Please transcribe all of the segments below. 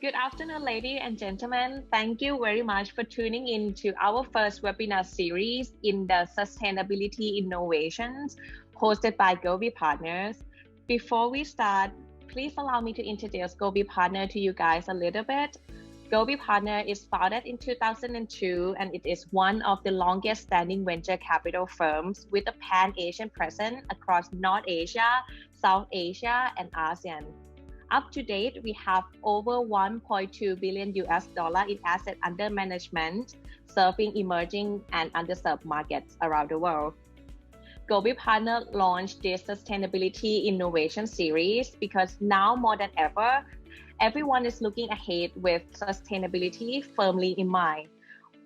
Good afternoon, ladies and gentlemen. Thank you very much for tuning in to our first webinar series in the Sustainability Innovations hosted by Gobi Partners. Before we start, please allow me to introduce Gobi Partner to you guys a little bit. Gobi Partner is founded in 2002 and it is one of the longest standing venture capital firms with a pan-Asian presence across North Asia, South Asia, and ASEAN. Up to date, we have over 1.2 billion US dollar in asset under management, serving emerging and underserved markets around the world. Gobi Partner launched this Sustainability Innovation Series because now more than ever, everyone is looking ahead with sustainability firmly in mind.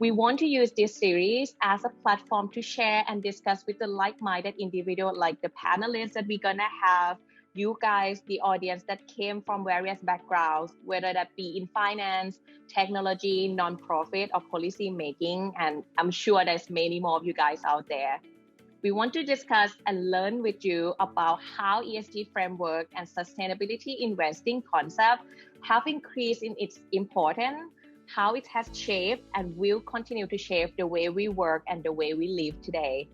We want to use this series as a platform to share and discuss with the like-minded individuals like the panelists that we're gonna have, you guys, the audience that came from various backgrounds, whether that be in finance, technology, nonprofit, or policy making, and I'm sure there's many more of you guys out there. We want to discuss and learn with you about how ESG framework and sustainability investing concept have increased in its importance, how it has shaped and will continue to shape the way we work and the way we live today.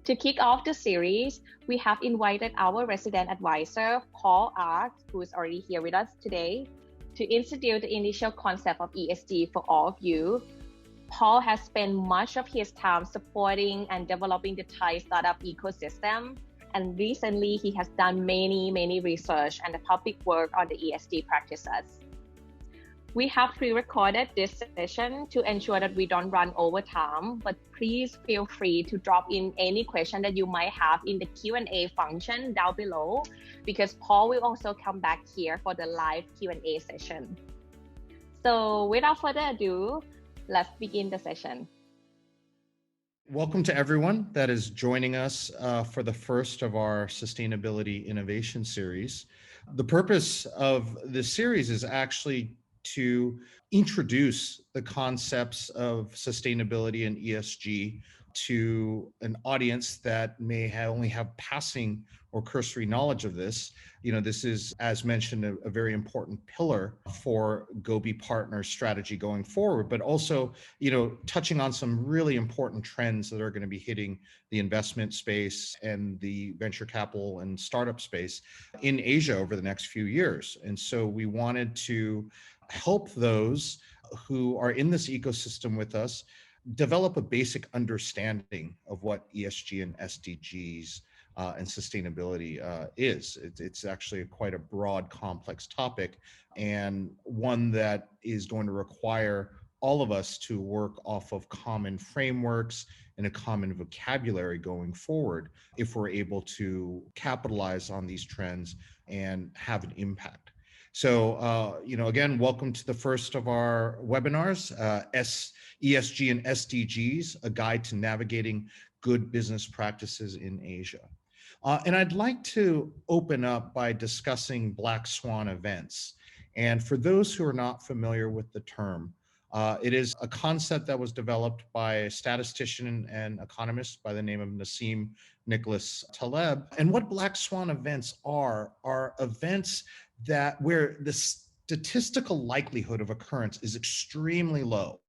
To kick off the series, we have invited our resident advisor, Paul Ark, who is already here with us today, to introduce the initial concept of ESG for all of you. Paul has spent much of his time supporting and developing the Thai startup ecosystem, and recently he has done many research and the public work on the ESG practices. We have pre-recorded this session to ensure that we don't run over time, but please feel free to drop in any question that you might have in the Q&A function down below, because Paul will also come back here for the live Q&A session. So without further ado, let's begin the session. Welcome to everyone that is joining us for the first of our Sustainability Innovation Series. The purpose of this series is actually to introduce the concepts of sustainability and ESG to an audience that may only have passing or cursory knowledge of this. This is, as mentioned, a very important pillar for Gobi Partners strategy going forward, but also, touching on some really important trends that are going to be hitting the investment space and the venture capital and startup space in Asia over the next few years. And so we wanted to help those who are in this ecosystem with us develop a basic understanding of what ESG and SDGs and sustainability is. It's actually quite a broad, complex topic, and one that is going to require all of us to work off of common frameworks and a common vocabulary going forward if we're able to capitalize on these trends and have an impact. So, again, welcome to the first of our webinars, ESG and SDGs, a guide to navigating good business practices in Asia. And I'd like to open up by discussing Black Swan events. And for those who are not familiar with the term, it is a concept that was developed by a statistician and economist by the name of Nassim Nicholas Taleb. And what Black Swan events are events where the statistical likelihood of occurrence is extremely low.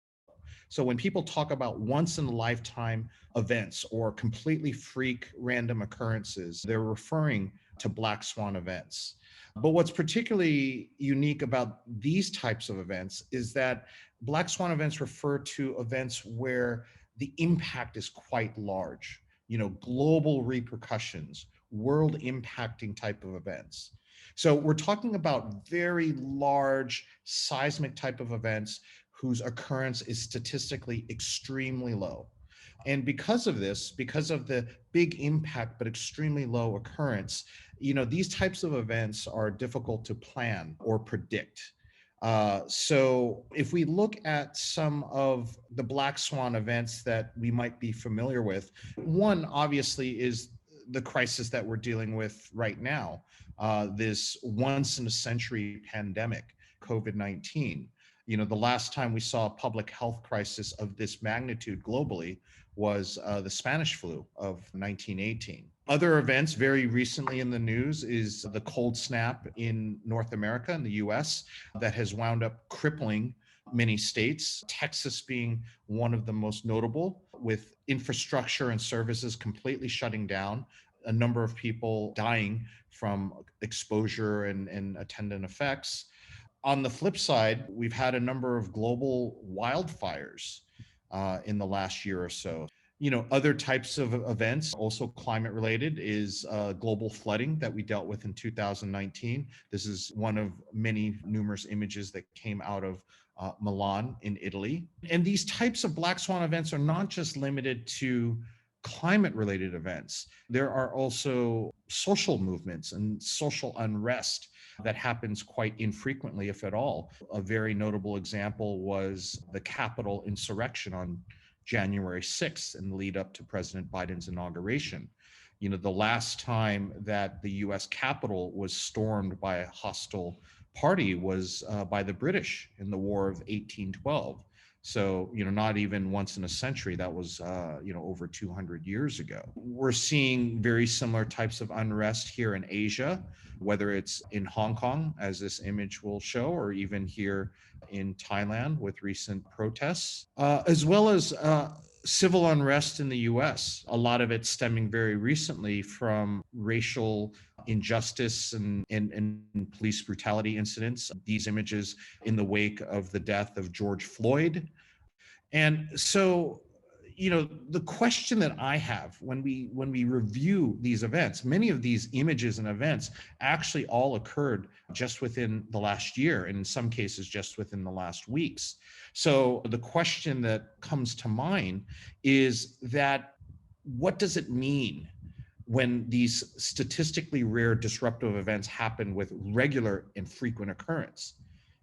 So when people talk about once in a lifetime events or completely freak random occurrences, they're referring to Black Swan events. But what's particularly unique about these types of events is that Black Swan events refer to events where the impact is quite large, global repercussions, world impacting type of events. So we're talking about very large seismic type of events whose occurrence is statistically extremely low. And because of this, because of the big impact but extremely low occurrence, these types of events are difficult to plan or predict. So if we look at some of the Black Swan events that we might be familiar with, one obviously is the crisis that we're dealing with right now, this once in a century pandemic, COVID-19. The last time we saw a public health crisis of this magnitude globally was the Spanish flu of 1918. Other events very recently in the news is the cold snap in North America, in the US, that has wound up crippling many states, Texas being one of the most notable, with infrastructure and services completely shutting down, a number of people dying from exposure and attendant effects. On the flip side, we've had a number of global wildfires in the last year or so. Other types of events, also climate related, is global flooding that we dealt with in 2019. This is one of many numerous images that came out of Milan in Italy. And these types of black swan events are not just limited to climate related events. There are also social movements and social unrest that happens quite infrequently, if at all. A very notable example was the Capitol insurrection on January 6th in the lead up to President Biden's inauguration. The last time that the US Capitol was stormed by a hostile party was by the British in the War of 1812. So, not even once in a century. That was, over 200 years ago. We're seeing very similar types of unrest here in Asia, whether it's in Hong Kong, as this image will show, or even here in Thailand with recent protests, as well as civil unrest in the US, a lot of it stemming very recently from racial injustice and police brutality incidents. These images in the wake of the death of George Floyd. And so, the question that I have when we review these events, many of these images and events actually all occurred just within the last year, and in some cases just within the last weeks. So the question that comes to mind is that what does it mean when these statistically rare disruptive events happen with regular and frequent occurrence?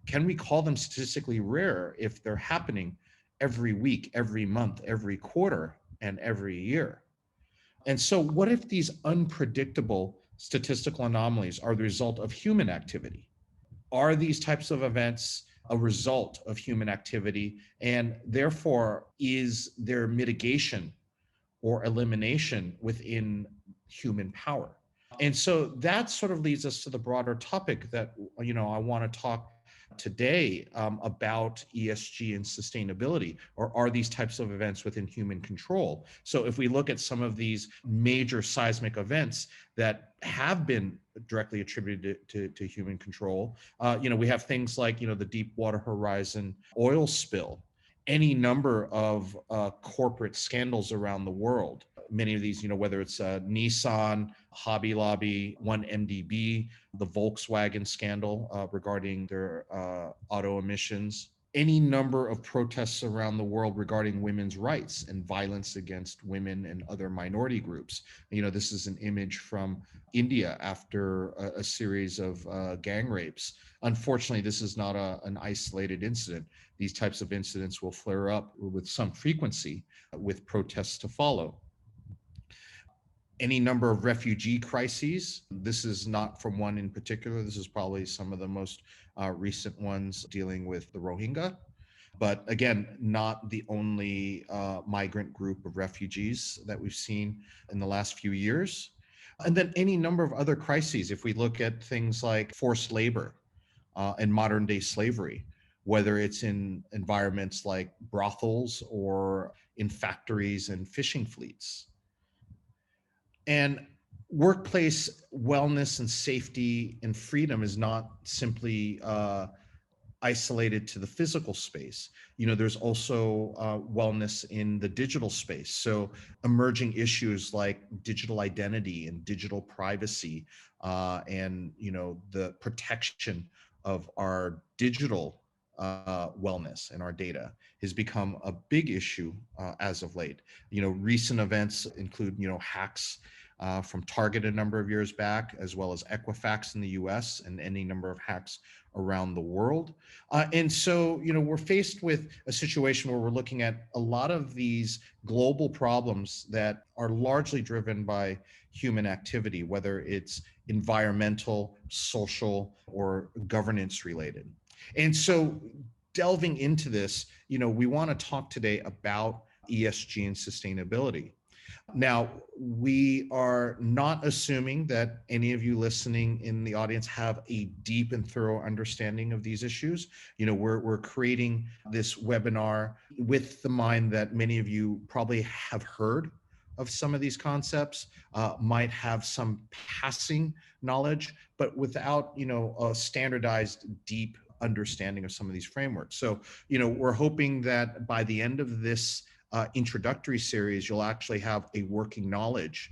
Can we call them statistically rare if they're happening every week, every month, every quarter, and every year? And so what if these unpredictable statistical anomalies are the result of human activity? Are these types of events a result of human activity? And therefore, is there mitigation or elimination within human power? And so that sort of leads us to the broader topic that, I want to talk today about ESG and sustainability, or are these types of events within human control? So if we look at some of these major seismic events that have been directly attributed to human control, we have things like, the Deepwater Horizon oil spill, any number of corporate scandals around the world. Many of these, whether it's Nissan, Hobby Lobby, 1MDB, the Volkswagen scandal regarding their auto emissions, any number of protests around the world regarding women's rights and violence against women and other minority groups. This is an image from India after a series of gang rapes. Unfortunately, this is not an isolated incident. These types of incidents will flare up with some frequency with protests to follow. Any number of refugee crises. This is not from one in particular. This is probably some of the most recent ones dealing with the Rohingya. But again, not the only migrant group of refugees that we've seen in the last few years. And then any number of other crises. If we look at things like forced labor and modern day slavery, whether it's in environments like brothels or in factories and fishing fleets. And workplace wellness and safety and freedom is not simply isolated to the physical space. There's also wellness in the digital space. So emerging issues like digital identity and digital privacy and, the protection of our digital wellness and our data has become a big issue as of late. Recent events include, hacks from Target a number of years back, as well as Equifax in the US and any number of hacks around the world. And so, we're faced with a situation where we're looking at a lot of these global problems that are largely driven by human activity, whether it's environmental, social, or governance related. And so delving into this, we want to talk today about ESG and sustainability. Now, we are not assuming that any of you listening in the audience have a deep and thorough understanding of these issues. We're creating this webinar with the mind that many of you probably have heard of some of these concepts, might have some passing knowledge, but without, a standardized, deep understanding of some of these frameworks. So, we're hoping that by the end of this introductory series, you'll actually have a working knowledge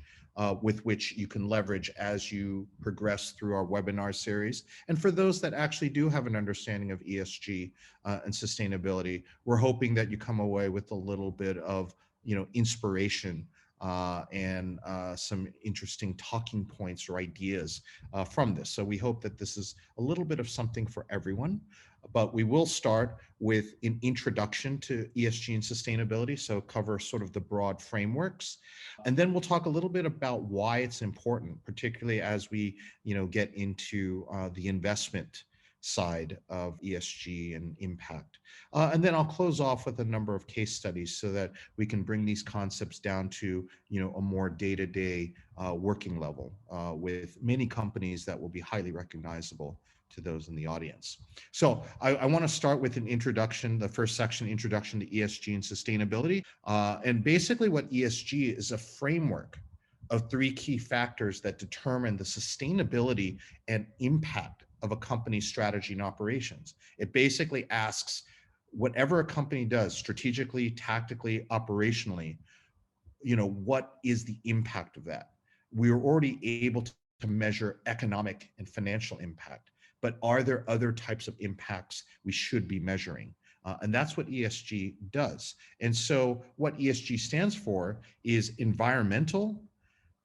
with which you can leverage as you progress through our webinar series. And for those that actually do have an understanding of ESG and sustainability, we're hoping that you come away with a little bit of, inspiration and some interesting talking points or ideas from this. So we hope that this is a little bit of something for everyone. But we will start with an introduction to ESG and sustainability, so cover sort of the broad frameworks. And then we'll talk a little bit about why it's important, particularly as we, get into the investment side of ESG and impact. And then I'll close off with a number of case studies so that we can bring these concepts down to, a more day-to-day working level with many companies that will be highly recognizable to those in the audience. So I want to start with an introduction, the first section, introduction to ESG and sustainability. And basically what ESG is a framework of 3 key factors that determine the sustainability and impact of a company's strategy and operations. It basically asks whatever a company does strategically, tactically, operationally, what is the impact of that? We are already able to measure economic and financial impact, but are there other types of impacts we should be measuring? And that's what ESG does. And so what ESG stands for is environmental,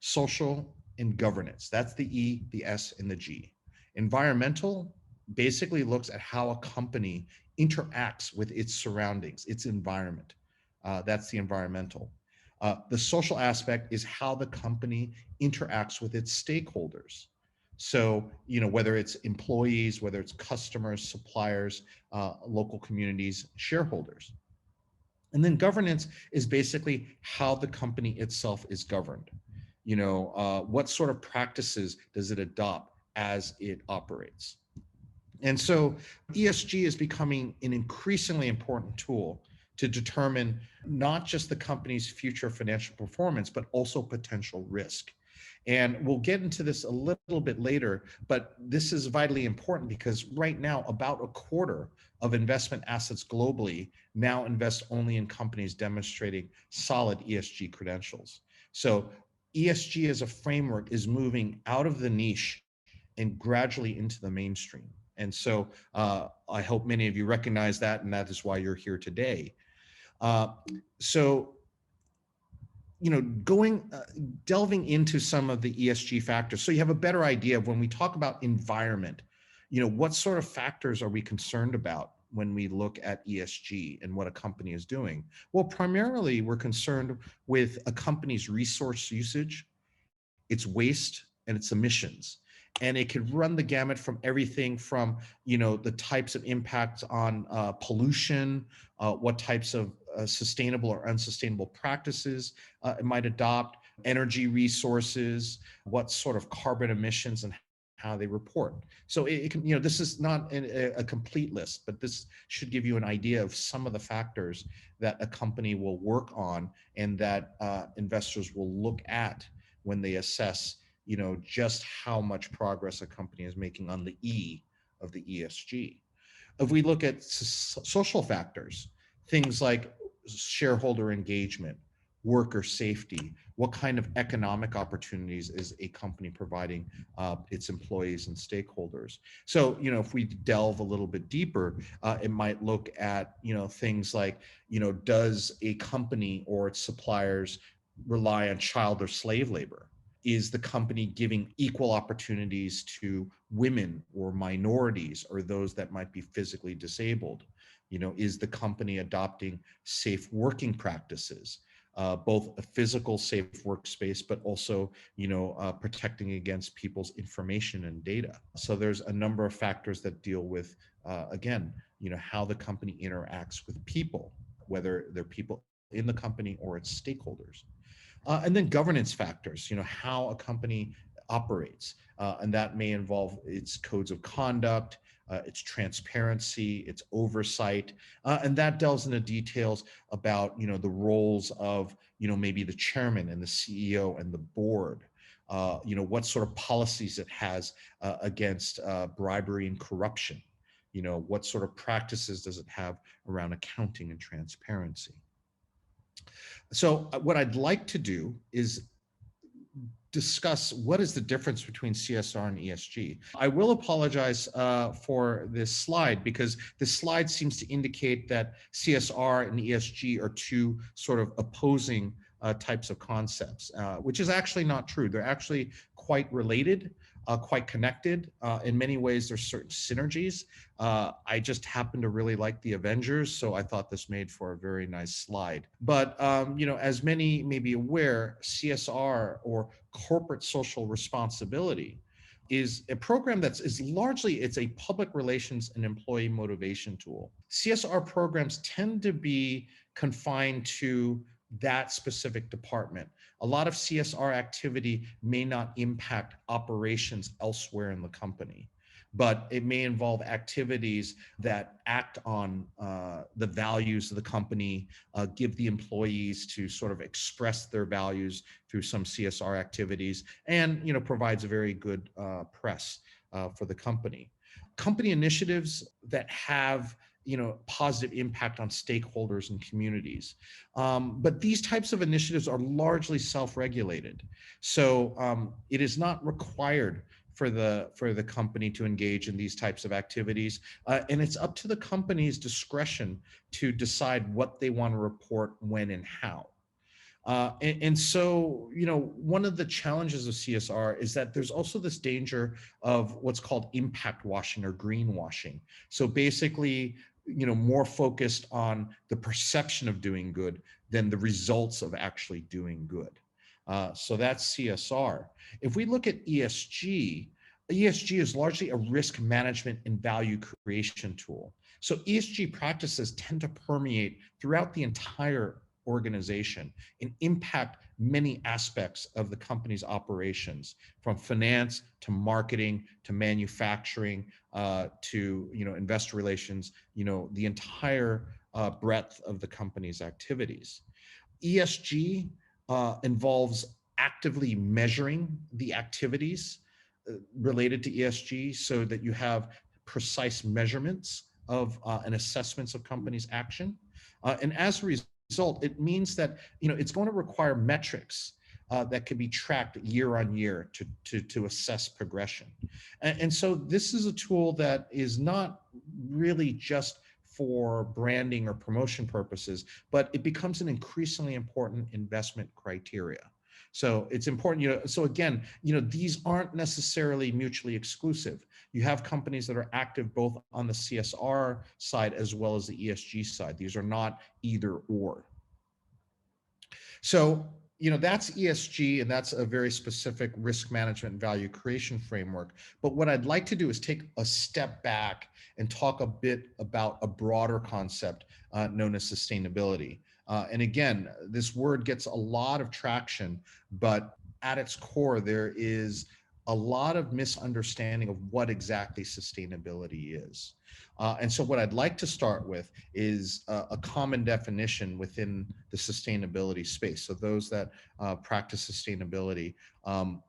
social, and governance. That's the E, the S, and the G. Environmental basically looks at how a company interacts with its surroundings, its environment. That's the environmental. The social aspect is how the company interacts with its stakeholders. So, whether it's employees, whether it's customers, suppliers, local communities, shareholders. And then governance is basically how the company itself is governed. What sort of practices does it adopt as it operates? And so ESG is becoming an increasingly important tool to determine not just the company's future financial performance, but also potential risk. And we'll get into this a little bit later, but this is vitally important because right now, about a quarter of investment assets globally now invest only in companies demonstrating solid ESG credentials. So ESG as a framework is moving out of the niche and gradually into the mainstream. And so I hope many of you recognize that, and that is why you're here today. Delving into some of the ESG factors, so you have a better idea of when we talk about environment, what sort of factors are we concerned about when we look at ESG and what a company is doing? Well, primarily we're concerned with a company's resource usage, its waste, and its emissions. And it could run the gamut from everything from, the types of impacts on pollution, what types of sustainable or unsustainable practices it might adopt, energy resources, what sort of carbon emissions and how they report. So it can, this is not a complete list, but this should give you an idea of some of the factors that a company will work on and that investors will look at when they assess just how much progress a company is making on the E of the ESG. If we look at social factors, things like shareholder engagement, worker safety, what kind of economic opportunities is a company providing its employees and stakeholders? So, if we delve a little bit deeper, it might look at, things like, does a company or its suppliers rely on child or slave labor? Is the company giving equal opportunities to women or minorities or those that might be physically disabled? Is the company adopting safe working practices? both a physical safe workspace, but also, protecting against people's information and data. So there's a number of factors that deal with, again, how the company interacts with people, whether they're people in the company or its stakeholders. And then governance factors, how a company operates. And that may involve its codes of conduct, its transparency, its oversight. And that delves into details about, the roles of, maybe the chairman and the CEO and the board. What sort of policies it has against bribery and corruption. What sort of practices does it have around accounting and transparency? So what I'd like to do is discuss what is the difference between CSR and ESG. I will apologize for this slide because this slide seems to indicate that CSR and ESG are two sort of opposing types of concepts, which is actually not true. They're actually quite related, quite connected. In many ways, there's certain synergies. I just happen to really like the Avengers, so I thought this made for a very nice slide. But as many may be aware, CSR, or corporate social responsibility, is a program is largely, it's a public relations and employee motivation tool. CSR programs tend to be confined to that specific department. A lot of CSR activity may not impact operations elsewhere in the company, but it may involve activities that act on the values of the company, give the employees to sort of express their values through some CSR activities, and provides a very good press for the company. Company initiatives that have positive impact on stakeholders and communities. But these types of initiatives are largely self-regulated. So it is not required for the company to engage in these types of activities. And it's up to the company's discretion to decide what they want to report, when, and how. And so, one of the challenges of CSR is that there's also this danger of what's called impact washing or greenwashing. So basically, more focused on the perception of doing good than the results of actually doing good. So that's CSR. If we look at ESG, ESG is largely a risk management and value creation tool. So ESG practices tend to permeate throughout the entire organization and impact many aspects of the company's operations, from finance to marketing to manufacturing to investor relations, the entire breadth of the company's activities. ESG involves actively measuring the activities related to ESG so that you have precise measurements of and assessments of companies' action. And as a result, it means that it's going to require metrics that can be tracked year on year to assess progression. And so this is a tool that is not really just for branding or promotion purposes, but it becomes an increasingly important investment criteria. So it's important, so again, these aren't necessarily mutually exclusive. You have companies that are active both on the CSR side as well as the ESG side. These are not either or. So, that's ESG, and that's a very specific risk management and value creation framework. But what I'd like to do is take a step back and talk a bit about a broader concept known as sustainability. And again, this word gets a lot of traction, but at its core, there is a lot of misunderstanding of what exactly sustainability is. And so what I'd like to start with is a common definition within the sustainability space. So those that practice sustainability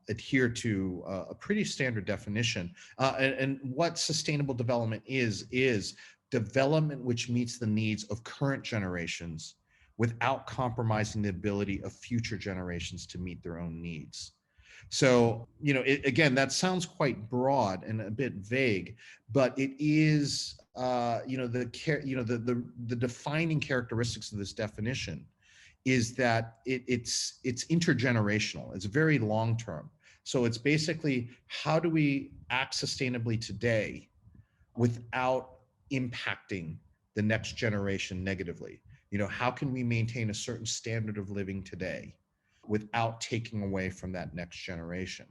adhere to a pretty standard definition. And what sustainable development is development which meets the needs of current generations without compromising the ability of future generations to meet their own needs. So, again, that sounds quite broad and a bit vague, but it is, the defining characteristics of this definition is that it's intergenerational. It's very long term. So it's basically, how do we act sustainably today without impacting the next generation negatively? How can we maintain a certain standard of living today without taking away from that next generation?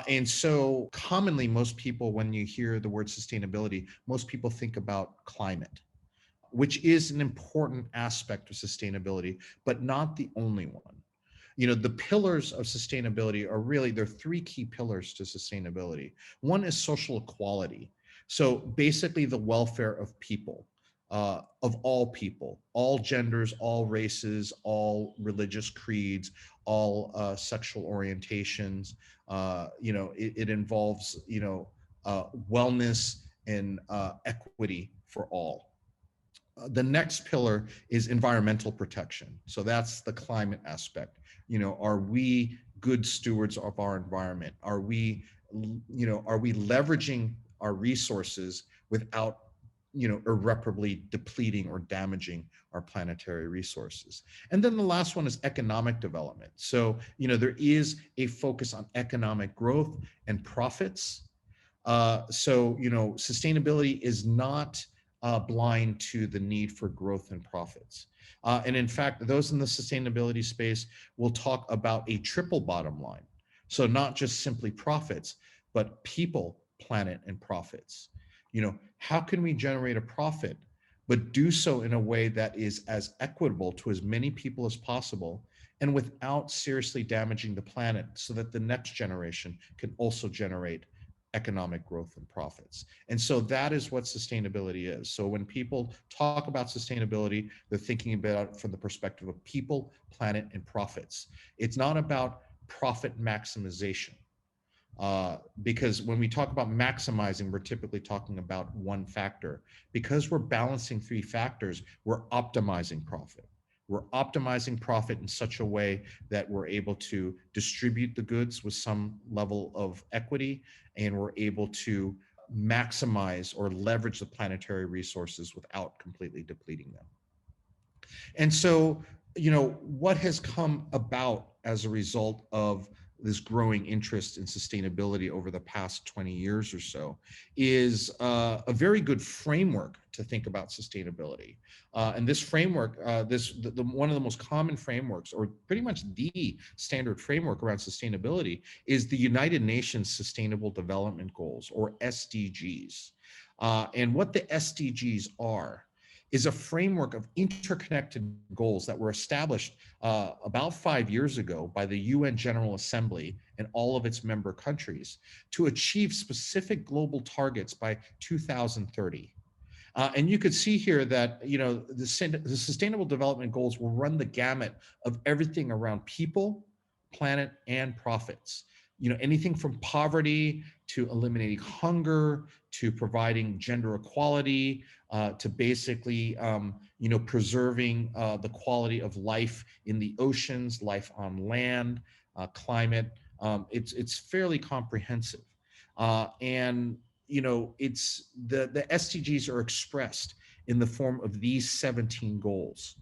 And so commonly, most people, when you hear the word sustainability, most people think about climate, which is an important aspect of sustainability, but not the only one. The pillars of sustainability are really, there are three key pillars to sustainability. One is social equality. So basically the welfare of people, all genders, all races, all religious creeds, all sexual orientations. It involves, wellness and equity for all. The next pillar is environmental protection. So that's the climate aspect. Are we good stewards of our environment? Are we leveraging our resources without, irreparably depleting or damaging our planetary resources? And then the last one is economic development. So, there is a focus on economic growth and profits. Sustainability is not blind to the need for growth and profits. And in fact, those in the sustainability space will talk about a triple bottom line. So not just simply profits, but people, planet, and profits. How can we generate a profit, but do so in a way that is as equitable to as many people as possible, and without seriously damaging the planet, so that the next generation can also generate economic growth and profits? And so that is what sustainability is. So when people talk about sustainability, they're thinking about it from the perspective of people, planet, and profits. It's not about profit maximization. Because when we talk about maximizing, we're typically talking about one factor. Because we're balancing three factors, we're optimizing profit. We're optimizing profit in such a way that we're able to distribute the goods with some level of equity, and we're able to maximize or leverage the planetary resources without completely depleting them. And so, what has come about as a result of this growing interest in sustainability over the past 20 years or so is a very good framework to think about sustainability. And this framework, one of the most common frameworks, or pretty much the standard framework around sustainability, is the United Nations Sustainable Development Goals, or SDGs. And what the SDGs are is a framework of interconnected goals that were established about 5 years ago by the UN General Assembly and all of its member countries to achieve specific global targets by 2030. And you could see here that the Sustainable Development Goals will run the gamut of everything around people, planet, and profits. Anything from poverty to eliminating hunger, to providing gender equality, to basically preserving the quality of life in the oceans, life on land, climate. It's fairly comprehensive. And it's the SDGs are expressed in the form of these 17 goals.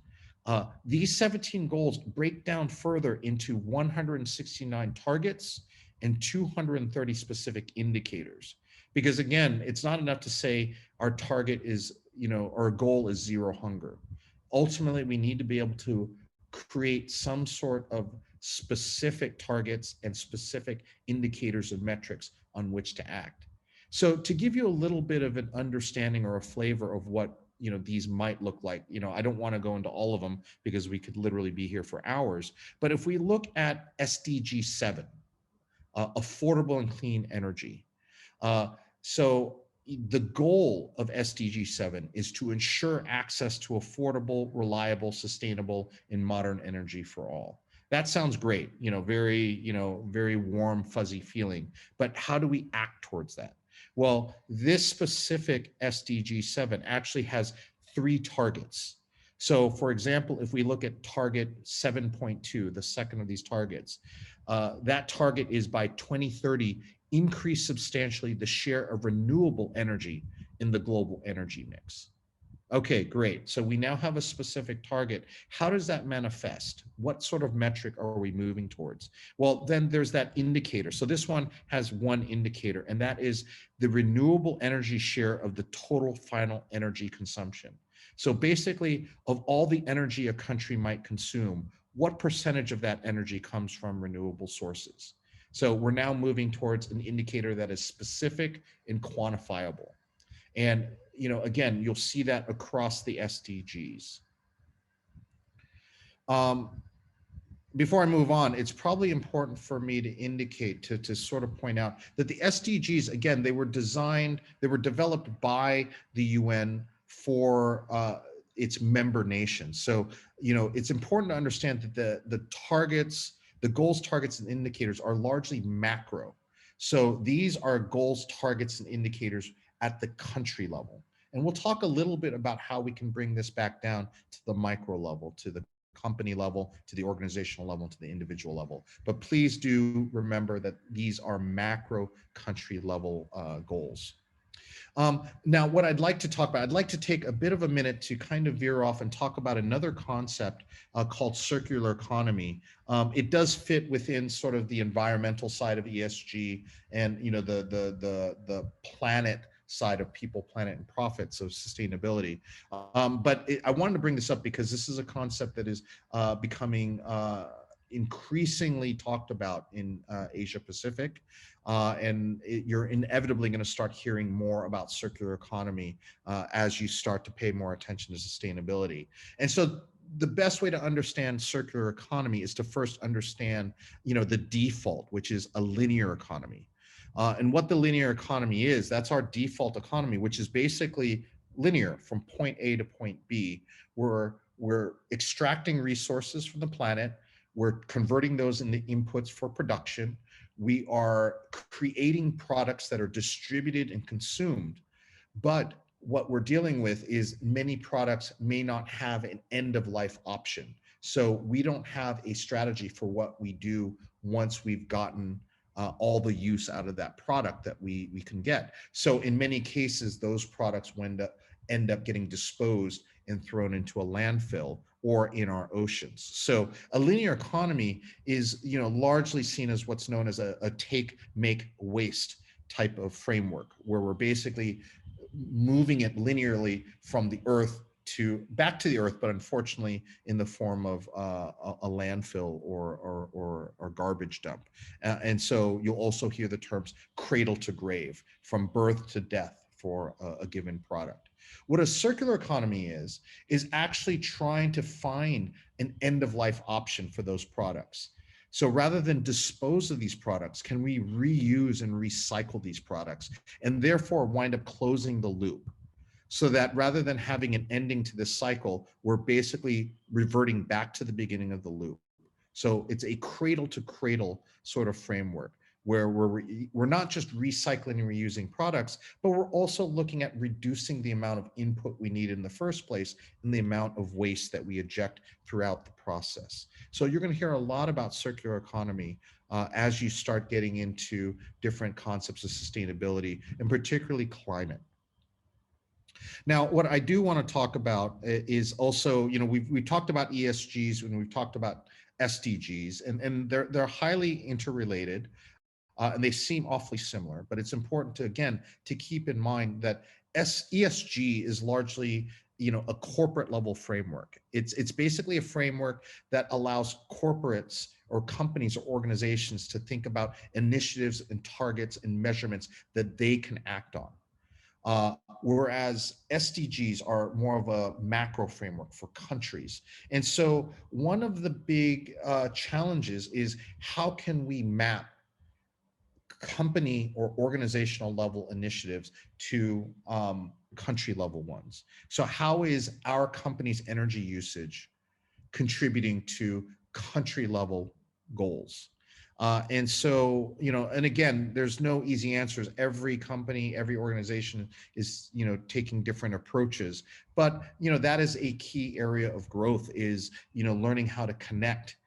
These 17 goals break down further into 169 targets and 230 specific indicators. Because again, it's not enough to say our target is, our goal is zero hunger. Ultimately, we need to be able to create some sort of specific targets and specific indicators and metrics on which to act. So to give you a little bit of an understanding or a flavor of what these might look like, I don't want to go into all of them because we could literally be here for hours. But if we look at SDG 7, affordable and clean energy. So the goal of SDG 7 is to ensure access to affordable, reliable, sustainable, and modern energy for all. That sounds great, very warm, fuzzy feeling. But how do we act towards that? Well, this specific SDG 7 actually has 3 targets. So for example, if we look at target 7.2, the second of these targets, that target is by 2030, increase substantially the share of renewable energy in the global energy mix. Okay, great. So we now have a specific target. How does that manifest? What sort of metric are we moving towards? Well, then there's that indicator. So this one has one indicator, and that is the renewable energy share of the total final energy consumption. So basically, of all the energy a country might consume, what percentage of that energy comes from renewable sources? So we're now moving towards an indicator that is specific and quantifiable. And again, you'll see that across the SDGs. Before I move on, it's probably important for me to indicate, to sort of point out that the SDGs, again, they were developed by the UN for its member nations. So, it's important to understand that the targets, the goals, targets, and indicators are largely macro. So these are goals, targets, and indicators at the country level. And we'll talk a little bit about how we can bring this back down to the micro level, to the company level, to the organizational level, to the individual level. But please do remember that these are macro country level goals. Now, what I'd like to talk about, I'd like to take a bit of a minute to kind of veer off and talk about another concept called circular economy. It does fit within sort of the environmental side of ESG and the planet side of people, planet, and profits of sustainability. But I wanted to bring this up because this is a concept that is becoming increasingly talked about in Asia Pacific. You're inevitably going to start hearing more about circular economy as you start to pay more attention to sustainability. And so the best way to understand circular economy is to first understand, the default, which is a linear economy. And what the linear economy is, that's our default economy, which is basically linear from point A to point B. We're extracting resources from the planet. We're converting those into inputs for production. We are creating products that are distributed and consumed. But what we're dealing with is many products may not have an end of life option. So we don't have a strategy for what we do once we've gotten all the use out of that product that we can get. So in many cases, those products end up getting disposed and thrown into a landfill or in our oceans. So a linear economy is, largely seen as what's known as a take, make, waste type of framework, where we're basically moving it linearly from the earth back to the earth, but unfortunately in the form of a landfill or garbage dump. And so you'll also hear the terms cradle to grave, from birth to death for a given product. What a circular economy is actually trying to find an end of life option for those products. So rather than dispose of these products, can we reuse and recycle these products and therefore wind up closing the loop? So that rather than having an ending to this cycle, we're basically reverting back to the beginning of the loop. So it's a cradle to cradle sort of framework where we're not just recycling and reusing products, but we're also looking at reducing the amount of input we need in the first place and the amount of waste that we eject throughout the process. So you're going to hear a lot about circular economy as you start getting into different concepts of sustainability, and particularly climate. Now, what I do want to talk about is also, we've talked about ESGs and we've talked about SDGs, and they're highly interrelated, and they seem awfully similar. But it's important to keep in mind that ESG is largely, a corporate level framework. It's basically a framework that allows corporates or companies or organizations to think about initiatives and targets and measurements that they can act on. Whereas SDGs are more of a macro framework for countries. And so one of the big challenges is, how can we map company or organizational level initiatives to country level ones? So how is our company's energy usage contributing to country level goals? And so, and again, there's no easy answers. Every company, every organization is, taking different approaches. But, that is a key area of growth, is, learning how to connect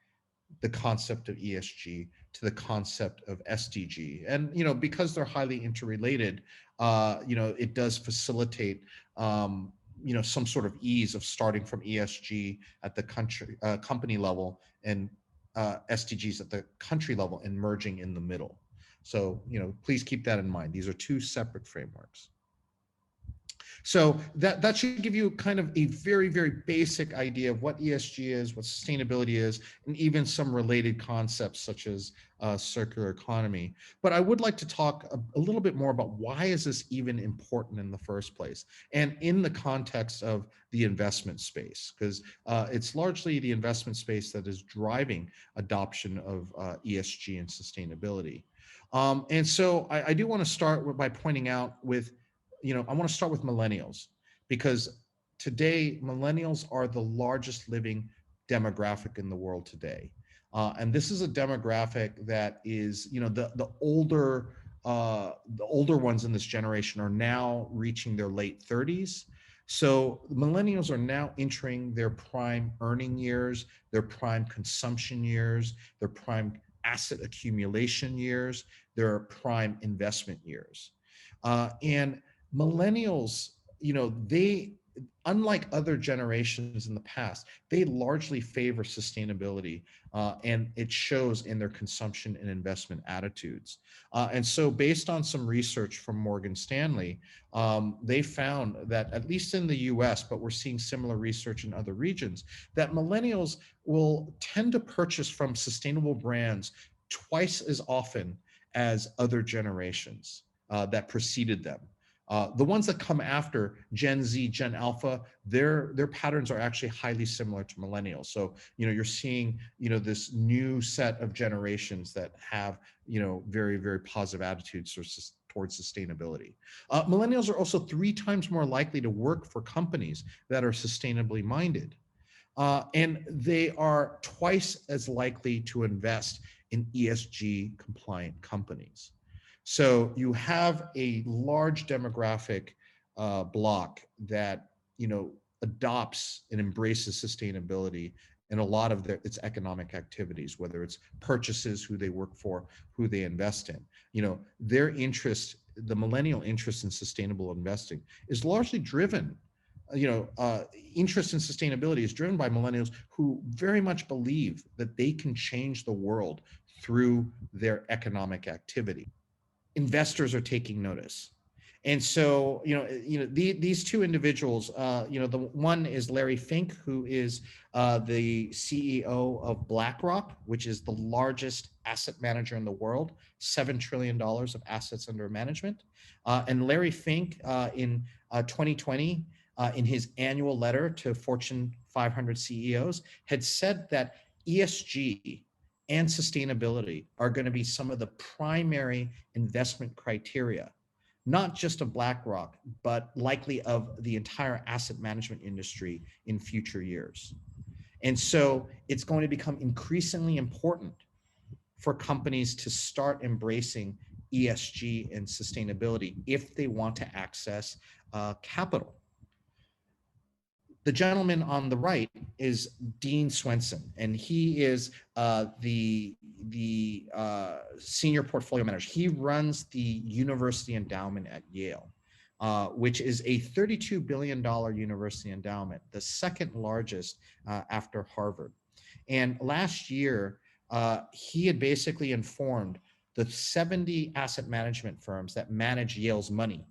the concept of ESG to the concept of SDG. And, because they're highly interrelated, it does facilitate, some sort of ease of starting from ESG at the company level and SDGs at the country level and merging in the middle. So, please keep that in mind. These are two separate frameworks. So that should give you kind of a very, very basic idea of what ESG is, what sustainability is, and even some related concepts such as circular economy. But I would like to talk a little bit more about why is this even important in the first place, and in the context of the investment space, because it's largely the investment space that is driving adoption of ESG and sustainability. And so I do want to start by pointing out with, I want to start with millennials, because today millennials are the largest living demographic in the world today. And this is a demographic that is, the older ones in this generation are now reaching their late 30s. So millennials are now entering their prime earning years, their prime consumption years, their prime asset accumulation years, their prime investment years. And millennials, they, unlike other generations in the past, they largely favor sustainability, and it shows in their consumption and investment attitudes. And so based on some research from Morgan Stanley, they found that, at least in the US, but we're seeing similar research in other regions, that millennials will tend to purchase from sustainable brands twice as often as other generations that preceded them. The ones that come after Gen Z, Gen Alpha, their patterns are actually highly similar to millennials. So, you're seeing, this new set of generations that have, very, very positive attitudes towards sustainability. Millennials are also 3 times more likely to work for companies that are sustainably minded. And they are twice as likely to invest in ESG compliant companies. So you have a large demographic block that, adopts and embraces sustainability in a lot of its economic activities, whether it's purchases, who they work for, who they invest in. Their interest, the millennial interest in sustainable investing, is largely driven. Interest in sustainability is driven by millennials who very much believe that they can change the world through their economic activity. Investors are taking notice. And so, these two individuals, the one is Larry Fink, who is the CEO of BlackRock, which is the largest asset manager in the world, $7 trillion of assets under management. And Larry Fink, in 2020, in his annual letter to Fortune 500 CEOs, had said that ESG and sustainability are going to be some of the primary investment criteria, not just of BlackRock, but likely of the entire asset management industry in future years. And so it's going to become increasingly important for companies to start embracing ESG and sustainability if they want to access capital. The gentleman on the right is Dean Swenson, and he is the senior portfolio manager. He runs the University Endowment at Yale, which is a $32 billion university endowment, the second largest after Harvard. And last year, he had basically informed the 70 asset management firms that manage Yale's money,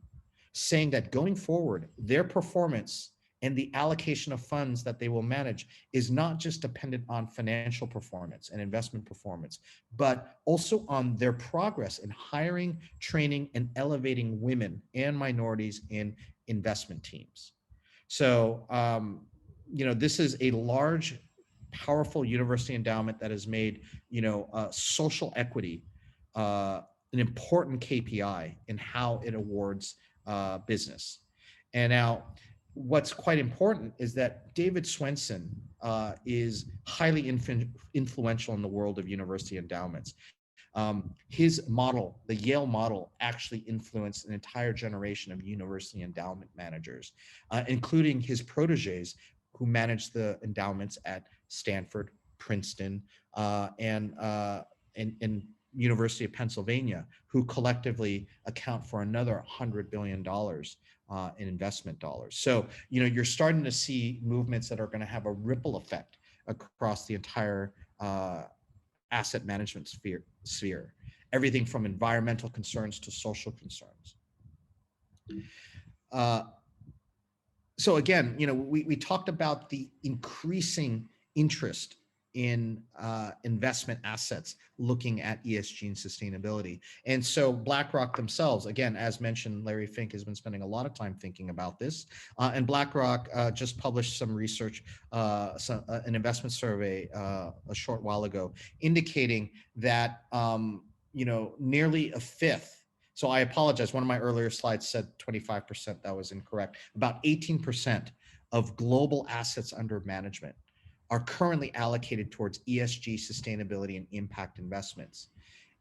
saying that going forward, their performance and the allocation of funds that they will manage is not just dependent on financial performance and investment performance, but also on their progress in hiring, training, and elevating women and minorities in investment teams. So, this is a large, powerful university endowment that has made, social equity an important KPI in how it awards business. And now, what's quite important is that David Swenson is highly influential in the world of university endowments. His model, the Yale model, actually influenced an entire generation of university endowment managers, including his proteges who managed the endowments at Stanford, Princeton, and University of Pennsylvania, who collectively account for another $100 billion in investment dollars. So, you're starting to see movements that are going to have a ripple effect across the entire asset management sphere, everything from environmental concerns to social concerns. So again, we talked about the increasing interest in investment assets looking at ESG and sustainability. And so BlackRock themselves, again, as mentioned, Larry Fink has been spending a lot of time thinking about this. And BlackRock just published some research, an investment survey a short while ago, indicating that nearly a fifth. So I apologize. One of my earlier slides said 25%. That was incorrect. About 18% of global assets under management are currently allocated towards ESG, sustainability, and impact investments.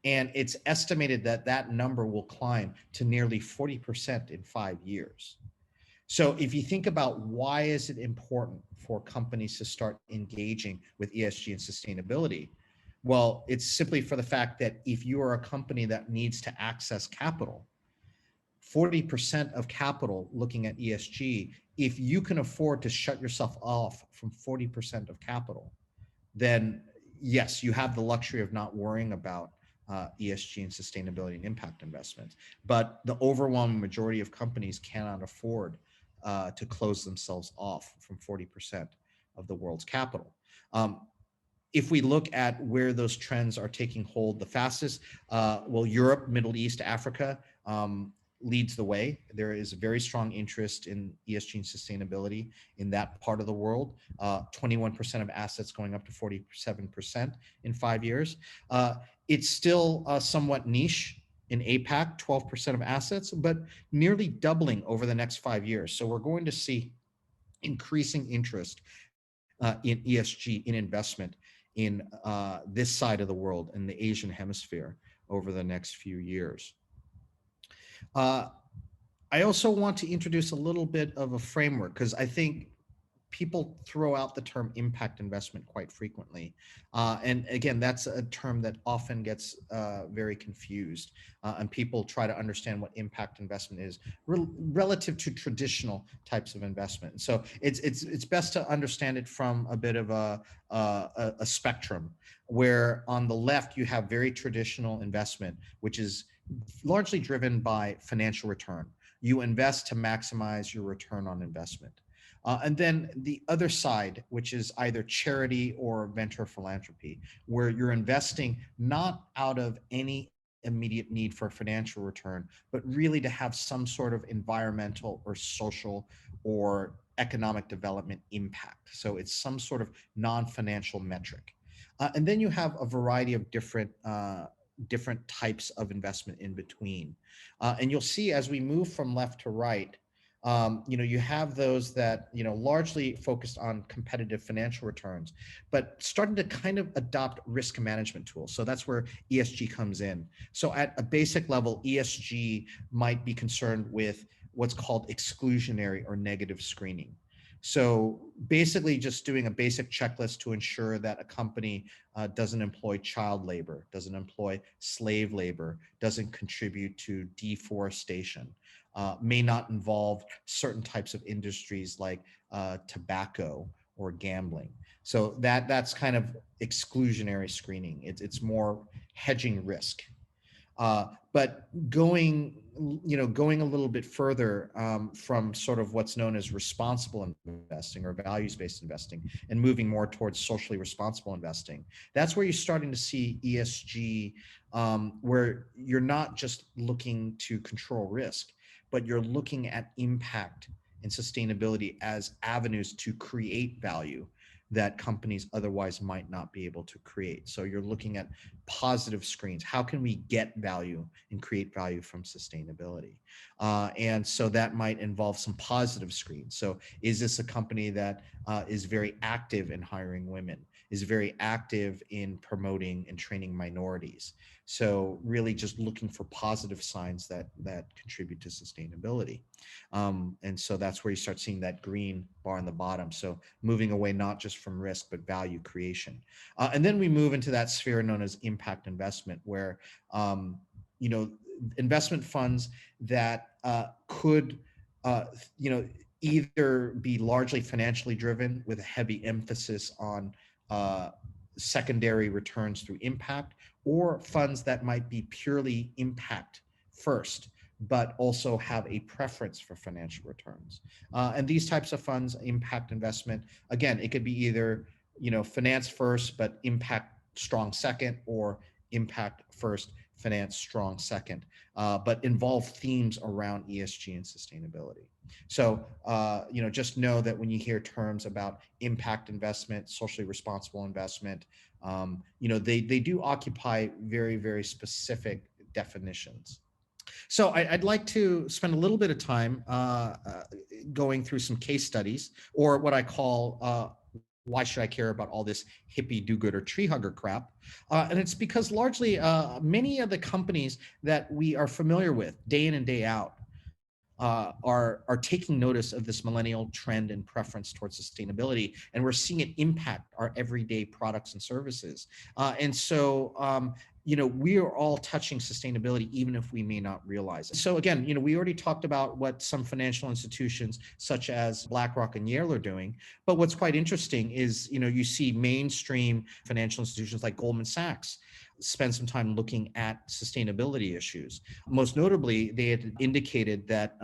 And it's estimated that that number will climb to nearly 40% in 5 years. So if you think about why is it important for companies to start engaging with ESG and sustainability, well, it's simply for the fact that if you are a company that needs to access capital, 40% of capital looking at ESG, if you can afford to shut yourself off from 40% of capital, then yes, you have the luxury of not worrying about ESG and sustainability and impact investments. But the overwhelming majority of companies cannot afford to close themselves off from 40% of the world's capital. If we look at where those trends are taking hold the fastest, well, Europe, Middle East, Africa leads the way. There is a very strong interest in ESG and sustainability in that part of the world. 21% of assets going up to 47% in 5 years. It's still somewhat niche in APAC, 12% of assets, but nearly doubling over the next 5 years. So we're going to see increasing interest in ESG, in investment in this side of the world, in the Asian hemisphere, over the next few years. I also want to introduce a little bit of a framework, because I think people throw out the term impact investment quite frequently. And again, that's a term that often gets very confused, and people try to understand what impact investment is relative to traditional types of investment. So it's best to understand it from a bit of a spectrum, where on the left you have very traditional investment, which is largely driven by financial return. You invest to maximize your return on investment. And then the other side, which is either charity or venture philanthropy, where you're investing not out of any immediate need for a financial return, but really to have some sort of environmental or social or economic development impact. So it's some sort of non-financial metric. And then you have a variety of different types of investment in between. And you'll see as we move from left to right, you have those that, largely focused on competitive financial returns, but starting to kind of adopt risk management tools. So that's where ESG comes in. So at a basic level, ESG might be concerned with what's called exclusionary or negative screening. So basically just doing a basic checklist to ensure that a company doesn't employ child labor, doesn't employ slave labor, doesn't contribute to deforestation, may not involve certain types of industries like tobacco or gambling. So that's kind of exclusionary screening. It's more hedging risk. But going a little bit further from sort of what's known as responsible investing or values-based investing, and moving more towards socially responsible investing, that's where you're starting to see ESG, where you're not just looking to control risk, but you're looking at impact and sustainability as avenues to create value that companies otherwise might not be able to create. So you're looking at positive screens. How can we get value and create value from sustainability? And so that might involve some positive screens. So is this a company that is very active in hiring women, is very active in promoting and training minorities? So really just looking for positive signs that contribute to sustainability. And so that's where you start seeing that green bar on the bottom. So moving away not just from risk, but value creation. And then we move into that sphere known as impact investment, where investment funds that could either be largely financially driven with a heavy emphasis on secondary returns through impact, or funds that might be purely impact first, but also have a preference for financial returns. And these types of funds, impact investment, again, it could be either, finance first, but impact strong second, or impact first, finance strong second, but involve themes around ESG and sustainability. So, just know that when you hear terms about impact investment, socially responsible investment, they do occupy very, very specific definitions. So I'd like to spend a little bit of time going through some case studies, or what I call why should I care about all this hippie do-gooder tree hugger crap? And it's because largely many of the companies that we are familiar with day in and day out are taking notice of this millennial trend and preference towards sustainability, and we're seeing it impact our everyday products and services. And so we are all touching sustainability, even if we may not realize it. So again, we already talked about what some financial institutions such as BlackRock and Yale are doing. But what's quite interesting is, you see mainstream financial institutions like Goldman Sachs spend some time looking at sustainability issues. Most notably, they had indicated that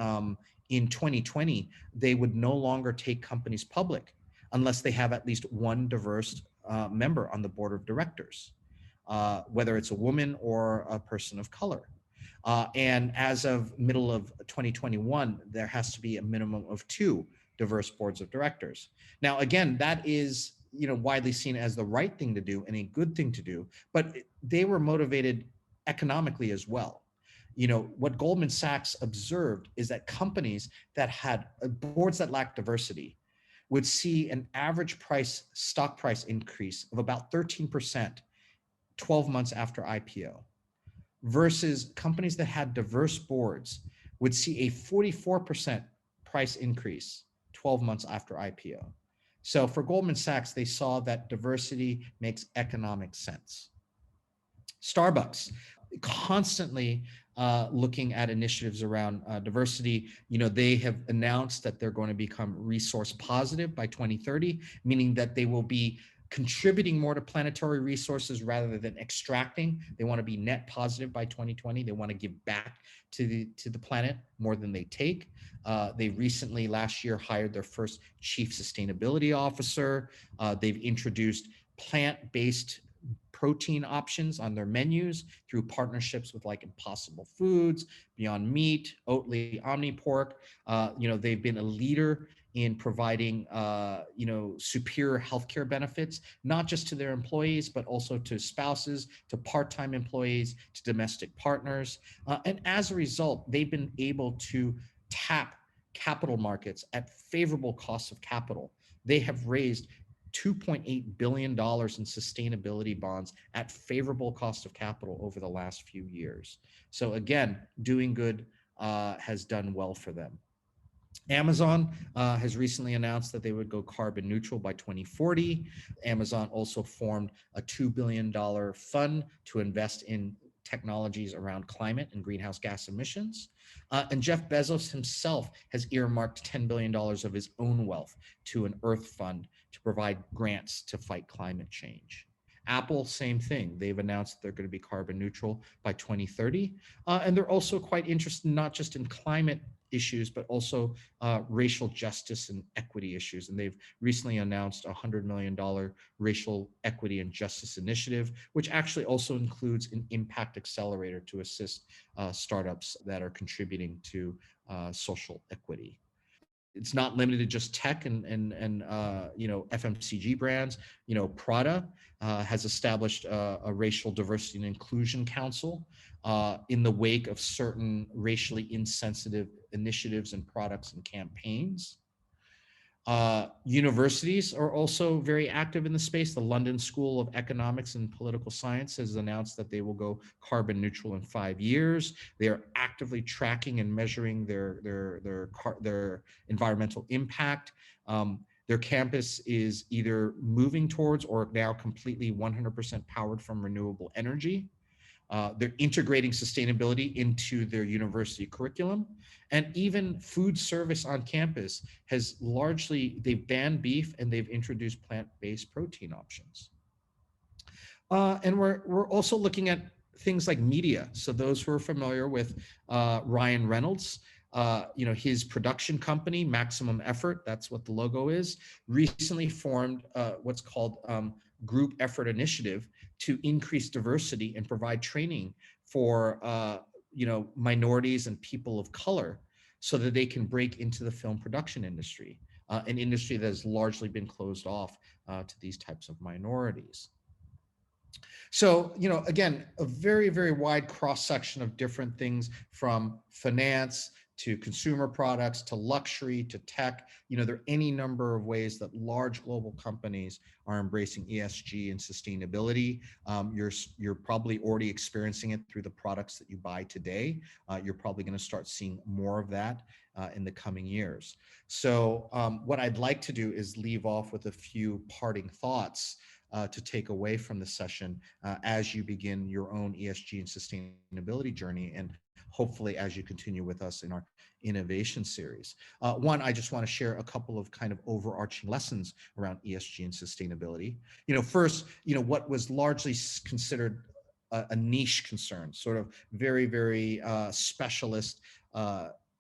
in 2020, they would no longer take companies public unless they have at least one diverse member on the board of directors, whether it's a woman or a person of color. And as of middle of 2021, there has to be a minimum of 2 diverse boards of directors. Now, again, that is widely seen as the right thing to do and a good thing to do, but they were motivated economically as well. What Goldman Sachs observed is that companies that had boards that lacked diversity would see an average stock price increase of about 13% 12 months after IPO, versus companies that had diverse boards would see a 44% price increase 12 months after IPO. So for Goldman Sachs, they saw that diversity makes economic sense. Starbucks, constantly looking at initiatives around diversity. They have announced that they're going to become resource positive by 2030, meaning that they will be contributing more to planetary resources rather than extracting. They want to be net positive by 2020. They want to give back to the planet more than they take. They recently, last year, hired their first chief sustainability officer. They've introduced plant-based protein options on their menus through partnerships with like Impossible Foods, Beyond Meat, Oatly, Omnipork. They've been a leader in providing, superior healthcare benefits, not just to their employees, but also to spouses, to part-time employees, to domestic partners. And as a result, they've been able to tap capital markets at favorable costs of capital. They have raised $2.8 billion in sustainability bonds at favorable cost of capital over the last few years. So again, doing good has done well for them. Amazon has recently announced that they would go carbon neutral by 2040. Amazon also formed a $2 billion fund to invest in technologies around climate and greenhouse gas emissions. And Jeff Bezos himself has earmarked $10 billion of his own wealth to an Earth fund to provide grants to fight climate change. Apple, same thing. They've announced they're going to be carbon neutral by 2030. And they're also quite interested not just in climate issues, but also racial justice and equity issues. And they've recently announced a $100 million racial equity and justice initiative, which actually also includes an impact accelerator to assist startups that are contributing to social equity. It's not limited to just tech and FMCG brands. Prada has established a racial diversity and inclusion council in the wake of certain racially insensitive initiatives and products and campaigns. Universities are also very active in the space. The London School of Economics and Political Science has announced that they will go carbon neutral in 5 years. They are actively tracking and measuring their environmental impact. Their campus is either moving towards or now completely 100% powered from renewable energy. They're integrating sustainability into their university curriculum. And even food service on campus has they've banned beef and they've introduced plant-based protein options. And we're also looking at things like media. So those who are familiar with Ryan Reynolds, his production company, Maximum Effort, that's what the logo is, recently formed what's called Group Effort Initiative to increase diversity and provide training for minorities and people of color so that they can break into the film production industry, an industry that has largely been closed off to these types of minorities. So, again, a very, very wide cross-section of different things, from finance to consumer products to luxury to tech. There are any number of ways that large global companies are embracing ESG and sustainability. You're probably already experiencing it through the products that you buy today. You're probably going to start seeing more of that in the coming years. So what I'd like to do is leave off with a few parting thoughts to take away from the session as you begin your own ESG and sustainability journey, and hopefully as you continue with us in our innovation series. One, I just want to share a couple of kind of overarching lessons around ESG and sustainability. First, what was largely considered a niche concern, sort of very, very specialist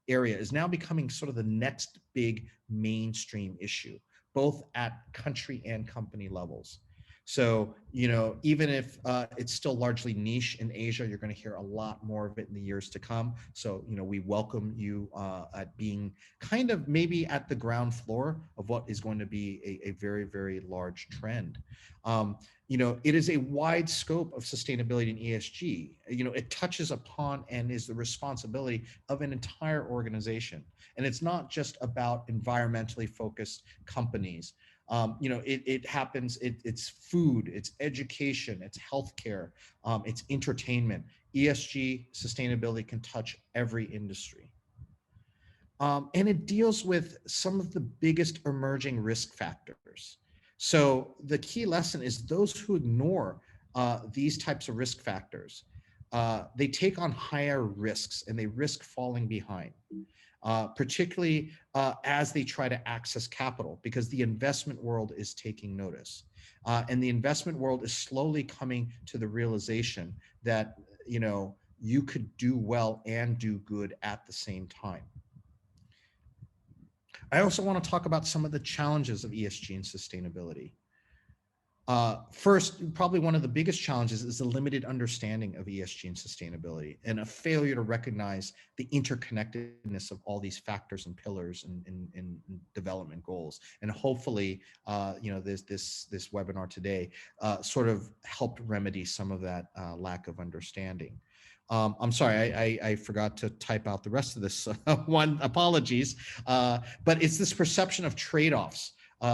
area, is now becoming sort of the next big mainstream issue, both at country and company levels. So, even if it's still largely niche in Asia, you're going to hear a lot more of it in the years to come. So, we welcome you at being kind of maybe at the ground floor of what is going to be a very, very large trend. It is a wide scope of sustainability and ESG. It touches upon and is the responsibility of an entire organization. And it's not just about environmentally focused companies. It happens, it's food, it's education, it's healthcare, it's entertainment. ESG sustainability can touch every industry. And it deals with some of the biggest emerging risk factors. So the key lesson is those who ignore these types of risk factors, they take on higher risks and they risk falling behind. Particularly as they try to access capital, because the investment world is taking notice. And the investment world is slowly coming to the realization that, you could do well and do good at the same time. I also want to talk about some of the challenges of ESG and sustainability. First, probably one of the biggest challenges is the limited understanding of ESG and sustainability, and a failure to recognize the interconnectedness of all these factors and pillars and development goals. And hopefully, this webinar today sort of helped remedy some of that lack of understanding. I'm sorry, I forgot to type out the rest of this one, apologies. But it's this perception of trade-offs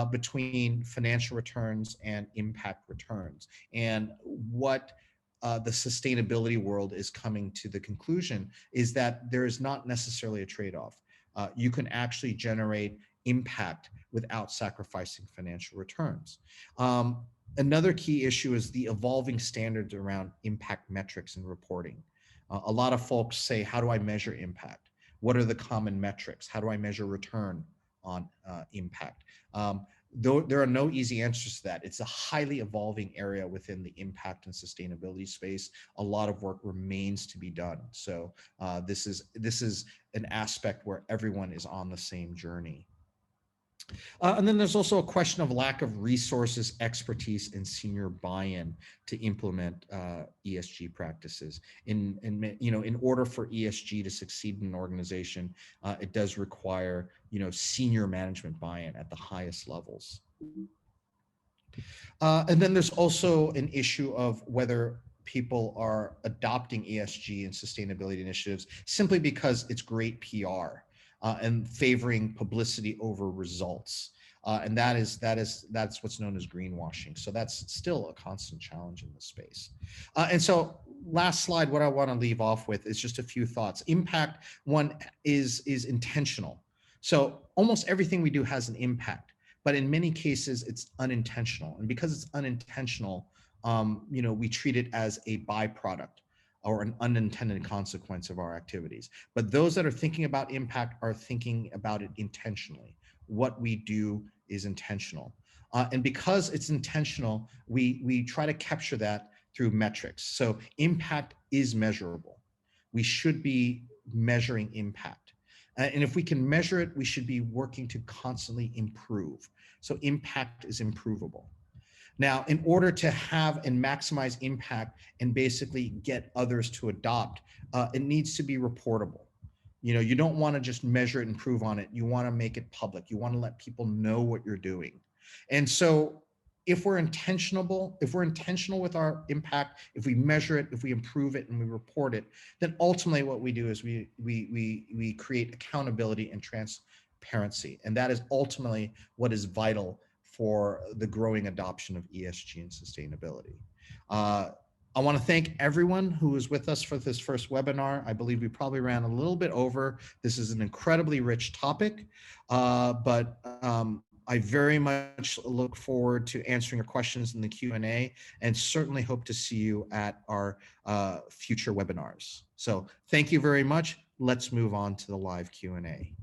between financial returns and impact returns. And what the sustainability world is coming to the conclusion is that there is not necessarily a trade-off. You can actually generate impact without sacrificing financial returns. Another key issue is the evolving standards around impact metrics and reporting. A lot of folks say, how do I measure impact? What are the common metrics? How do I measure return on impact? Though there are no easy answers to that. It's a highly evolving area within the impact and sustainability space. A lot of work remains to be done. So this is an aspect where everyone is on the same journey. And then there's also a question of lack of resources, expertise, and senior buy-in to implement ESG practices. In order for ESG to succeed in an organization, it does require senior management buy-in at the highest levels. And then there's also an issue of whether people are adopting ESG and sustainability initiatives simply because it's great PR. And favoring publicity over results, and that's what's known as greenwashing. So that's still a constant challenge in this space. And so, last slide, what I want to leave off with is just a few thoughts. Impact, one, is intentional. So almost everything we do has an impact, but in many cases it's unintentional. And because it's unintentional, we treat it as a byproduct or an unintended consequence of our activities. But those that are thinking about impact are thinking about it intentionally. What we do is intentional. And because it's intentional, we try to capture that through metrics. So impact is measurable. We should be measuring impact. And if we can measure it, we should be working to constantly improve. So impact is improvable. Now, in order to have and maximize impact and basically get others to adopt, it needs to be reportable. You know, you don't want to just measure it and improve on it. You want to make it public. You want to let people know what you're doing. And so if we're intentional with our impact, if we measure it, if we improve it and we report it, then ultimately what we do is we create accountability and transparency. And that is ultimately what is vital for the growing adoption of ESG and sustainability. I want to thank everyone who was with us for this first webinar. I believe we probably ran a little bit over. This is an incredibly rich topic, but I very much look forward to answering your questions in the Q&A, and certainly hope to see you at our future webinars. So thank you very much. Let's move on to the live Q&A.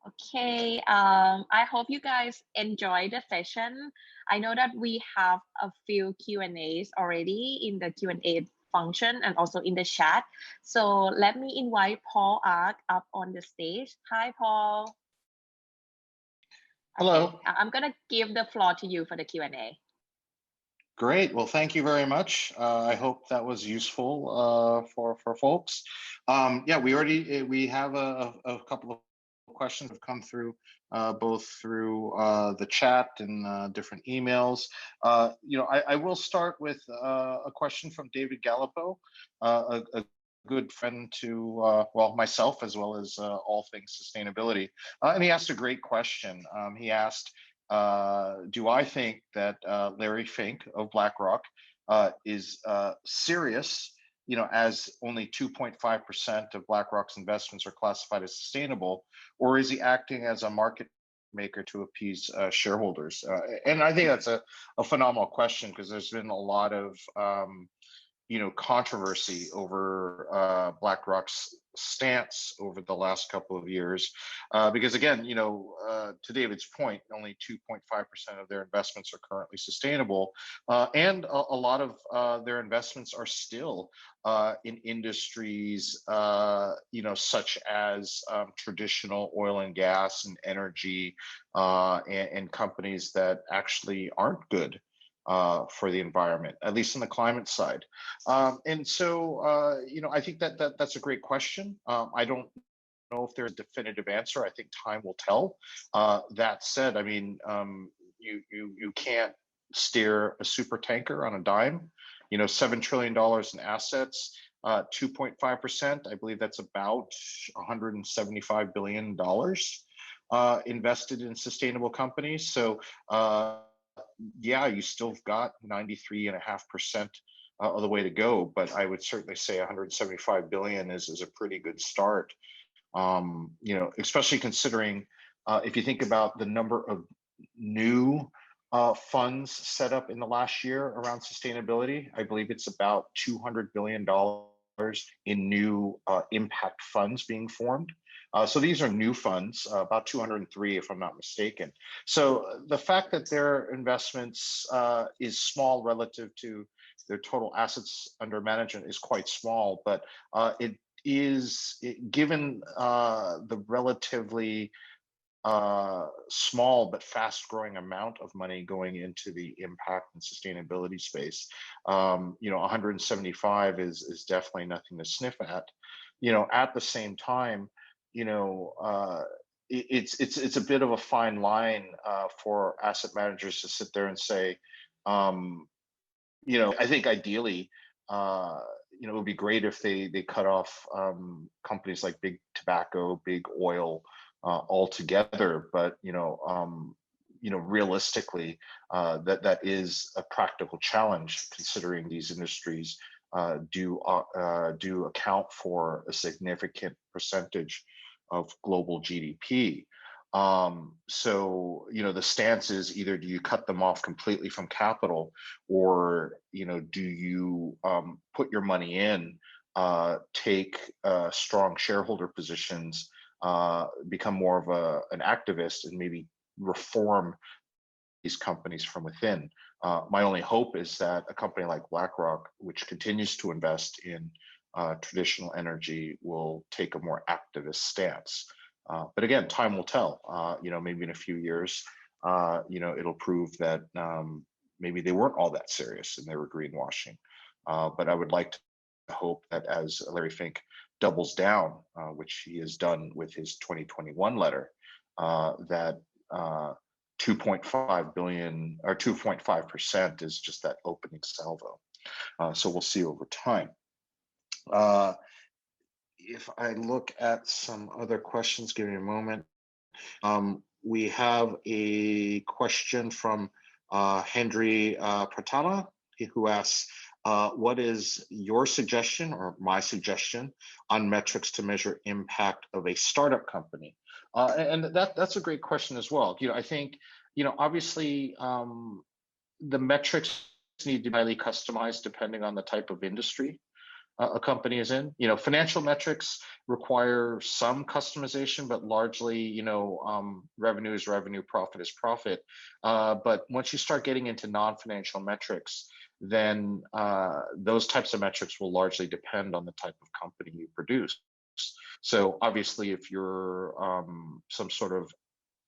Okay, I hope you guys enjoy the session. I know that we have a few Q&As already in the Q&A function and also in the chat. So let me invite Paul Ark up on the stage. Hi, Paul. Hello. Okay, I'm gonna give the floor to you for the Q&A. Great. Well, thank you very much. I hope that was useful for folks. Yeah, we have a couple of questions have come through both through the chat and different emails. I will start with a question from David Gallipo, a good friend to myself as well as all things sustainability, and he asked a great question. He asked, do I think that Larry Fink of BlackRock is serious, as only 2.5% of BlackRock's investments are classified as sustainable, or is he acting as a market maker to appease shareholders? And I think that's a phenomenal question, because there's been a lot of controversy over BlackRock's stance over the last couple of years, because again, to David's point, only 2.5% of their investments are currently sustainable, and a lot of their investments are still in industries, such as traditional oil and gas and energy, and companies that actually aren't good for the environment, at least on the climate side. And so, I think that's a great question. I don't know if there's a definitive answer. I think time will tell. That said, I mean, you can't steer a super tanker on a dime. $7 trillion in assets, 2.5%. I believe that's about $175 billion invested in sustainable companies. So, yeah, you still got 93.5% of the way to go, but I would certainly say 175 billion is a pretty good start. Especially considering if you think about the number of new funds set up in the last year around sustainability, I believe it's about $200 billion in new impact funds being formed. So these are new funds, about 203, if I'm not mistaken. So the fact that their investments is small relative to their total assets under management is quite small, but it is, given the relatively small but fast-growing amount of money going into the impact and sustainability space, 175 is definitely nothing to sniff at. At the same time, it's a bit of a fine line for asset managers to sit there and say, I think ideally, it would be great if they cut off companies like big tobacco, big oil altogether. But realistically, that is a practical challenge, considering these industries do account for a significant percentage of global GDP. So, the stance is either do you cut them off completely from capital, or, do you put your money in, take strong shareholder positions, become more of an activist, and maybe reform these companies from within. My only hope is that a company like BlackRock, which continues to invest in traditional energy, will take a more activist stance. But again, time will tell. Maybe in a few years, it'll prove that maybe they weren't all that serious and they were greenwashing. But I would like to hope that as Larry Fink doubles down, which he has done with his 2021 letter, that 2.5 billion or 2.5% is just that opening salvo. So we'll see over time. If I look at some other questions, give me a moment. We have a question from Henry Pratama, who asks, what is your suggestion or my suggestion on metrics to measure impact of a startup company? And that's a great question as well. I think, obviously the metrics need to be highly customized depending on the type of industry a company is in. Financial metrics require some customization, but largely, revenue is revenue, profit is profit. But once you start getting into non-financial metrics, then those types of metrics will largely depend on the type of company you produce. So obviously, if you're some sort of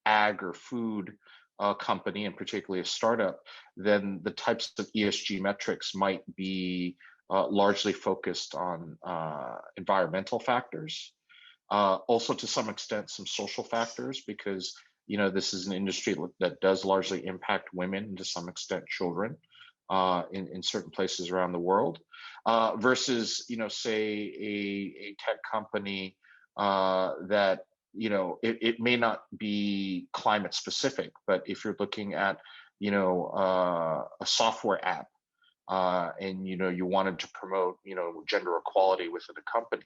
ag or food company, and particularly a startup, then the types of ESG metrics might be largely focused on environmental factors, also to some extent some social factors, because this is an industry that does largely impact women and to some extent children in certain places around the world, versus say a tech company that it may not be climate specific, but if you're looking at a software app, and you wanted to promote gender equality within a company,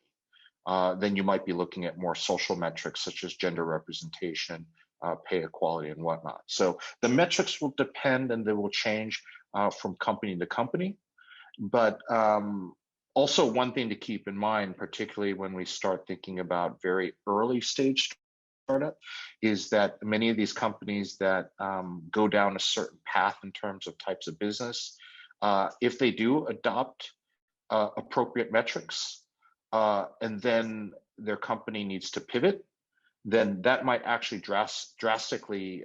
then you might be looking at more social metrics such as gender representation, pay equality, and whatnot. So the metrics will depend and they will change from company to company. But also one thing to keep in mind, particularly when we start thinking about very early stage startup, is that many of these companies that go down a certain path in terms of types of business, if they do adopt appropriate metrics, and then their company needs to pivot, then that might actually drastically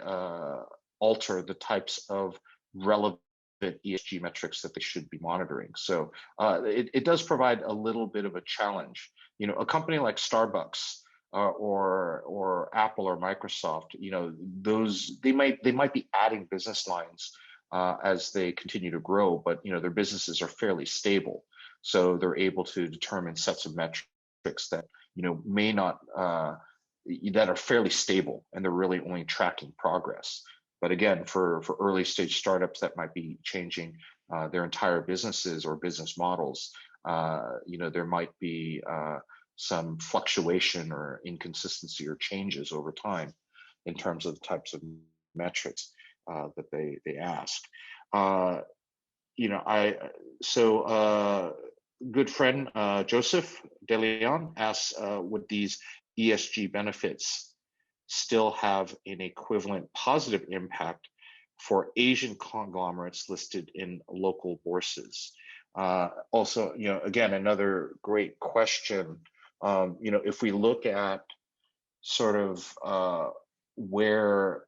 alter the types of relevant ESG metrics that they should be monitoring. So it does provide a little bit of a challenge. A company like Starbucks or Apple or Microsoft, they might be adding business lines as they continue to grow, but their businesses are fairly stable, so they're able to determine sets of metrics that may not that are fairly stable, and they're really only tracking progress. But again, for early stage startups that might be changing their entire businesses or business models, there might be some fluctuation or inconsistency or changes over time in terms of the types of metrics that they ask. Good friend Joseph De Leon asks, would these ESG benefits still have an equivalent positive impact for Asian conglomerates listed in local bourses? Also, again, another great question. If we look at sort of where